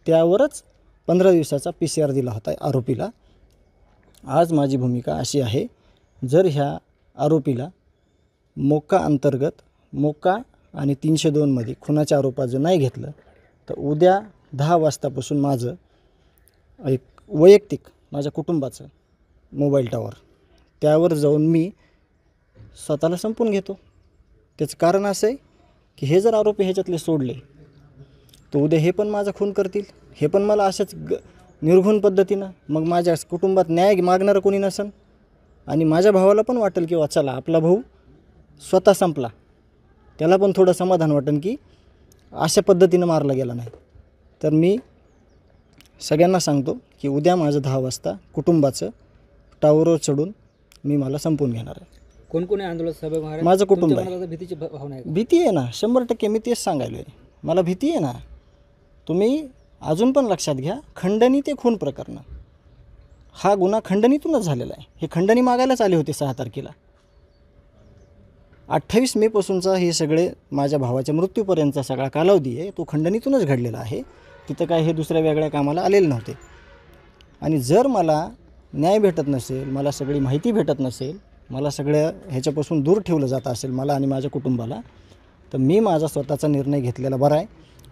त्यावरच 15 दिवसाचा PCR दिला होता आरोपीला। आज माझी भूमिका अशी आहे, जर ह्या आरोपीला मोक्का अंतर्गत मोक्का आणि 302 मध्ये खुनाच्या आरोपाचं नाही घेतलं तर उद्या 10 वाजतापासून माझं एक वैयक्तिक माझ्या कुटुंबाचं मोबाईल टावर त्यावर जाऊन मी स्वतःला संपून घेतो। त्याचं कारण असं आहे की हे जर आरोपी ह्याच्यातले सोडले तर उद्या हे पण माझा खून करतील, हे पण मला अशाच निर्घुण पद्धतीनं, मग माझ्या कुटुंबात न्याय मागणारं कोणी नसन आणि माझ्या भावाला पण वाटेल की चला आपला भाऊ स्वतः संपला, त्याला पण थोडं समाधान वाटेल की अशा पद्धतीनं मारला गेला नाही। तर मी सगळ्यांना सांगतो की उद्या माझं 10 वाजता कुटुंबाचं टावरवर चढून मी मला संपवून घेणार आहे। कोण कोण आंदोलन सहभागी होणार आहे? माझं कुटुंब आहे। भीतीची भावना आहे? भीती आहे ना, 100% मी तेच सांगायलो आहे, मला भीती आहे ना। तुम्ही अजून पण लक्षात घ्या, खंडणी ते खून प्रकरण हा गुन्हा खंडणीतूनच झालेला आहे। हे खंडणी मागायलाच आले होते 6 तारखेला। 28 मे पासूनचा हे सगळे माझ्या भावाच्या मृत्यूपर्यंतचा सगळा कालावधी आहे तो खंडणीतूनच घडलेला आहे। तिथं काय हे दुसऱ्या वेगळ्या कामाला आलेले नव्हते। आणि जर मला न्याय भेटत नसेल, मला सगळी माहिती भेटत नसेल, मला सगळ्या ह्याच्यापासून दूर ठेवलं जात असेल मला आणि माझ्या कुटुंबाला, तर मी माझा स्वतःचा निर्णय घेतलेला बरा आहे।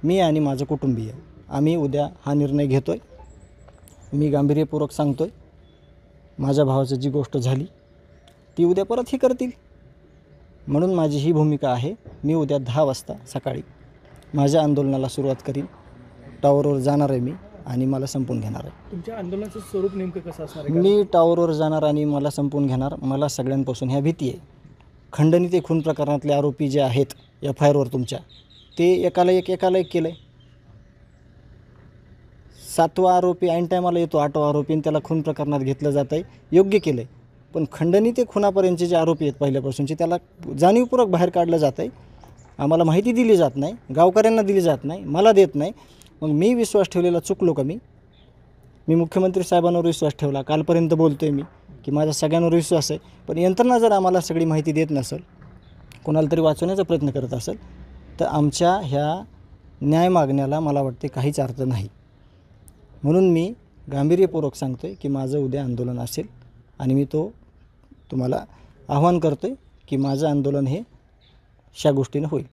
मी आणि माझं कुटुंबीय आम्ही उद्या हा निर्णय घेतो आहे। मी गांभीर्यपूर्वक सांगतो आहे, माझ्या भावाचं जी गोष्ट झाली ती उद्या परत ही करतील, म्हणून माझी ही भूमिका आहे। मी उद्या 10 वाजता सकाळी माझ्या आंदोलनाला सुरुवात करीन, टावरवर जाणार आहे मी आणि मला संपून घेणार आहे। तुमच्या आंदोलनाचं स्वरूप नेमकं कसं असणार आहे? मी टावरवर जाणार आणि मला संपून घेणार। मला सगळ्यांपासून ह्या भीती आहे, खंडणी ते खून प्रकरणातले आरोपी जे आहेत FIRवर तुमच्या, ते एकाला एक केलं आहे। 7वा आरोपी ऐन टायमाला येतो, 8वा आरोपी, आणि त्याला खून प्रकरणात घेतलं जात आहे, योग्य केलं आहे। पण खंडणी ते खुनापर्यंतचे जे आरोपी आहेत पहिल्यापासूनचे त्याला जाणीवपूर्वक बाहेर काढलं जात आहे। आम्हाला माहिती दिली जात नाही, गावकऱ्यांना दिली जात नाही, मला देत नाही। मग मी विश्वास ठेवलेला चुकलो का? मी मुख्यमंत्री साहेबांवर विश्वास ठेवला, कालपर्यंत बोलतो आहे मी की माझा सगळ्यांवर विश्वास आहे, पण यंत्रणा जर आम्हाला सगळी माहिती देत नसेल, कोणाला तरी वाचवण्याचा प्रयत्न करत असेल, तर आमच्या ह्या न्याय मागण्याला मला वाटते काहीच अर्थ नाही। म्हणून मी गांभीर्यपूर्वक सांगतो आहे की माझं उद्या आंदोलन असेल आणि मी तुम्हाला आव्हान करतो आहे की माझं आंदोलन हे अशा गोष्टीनं होईल।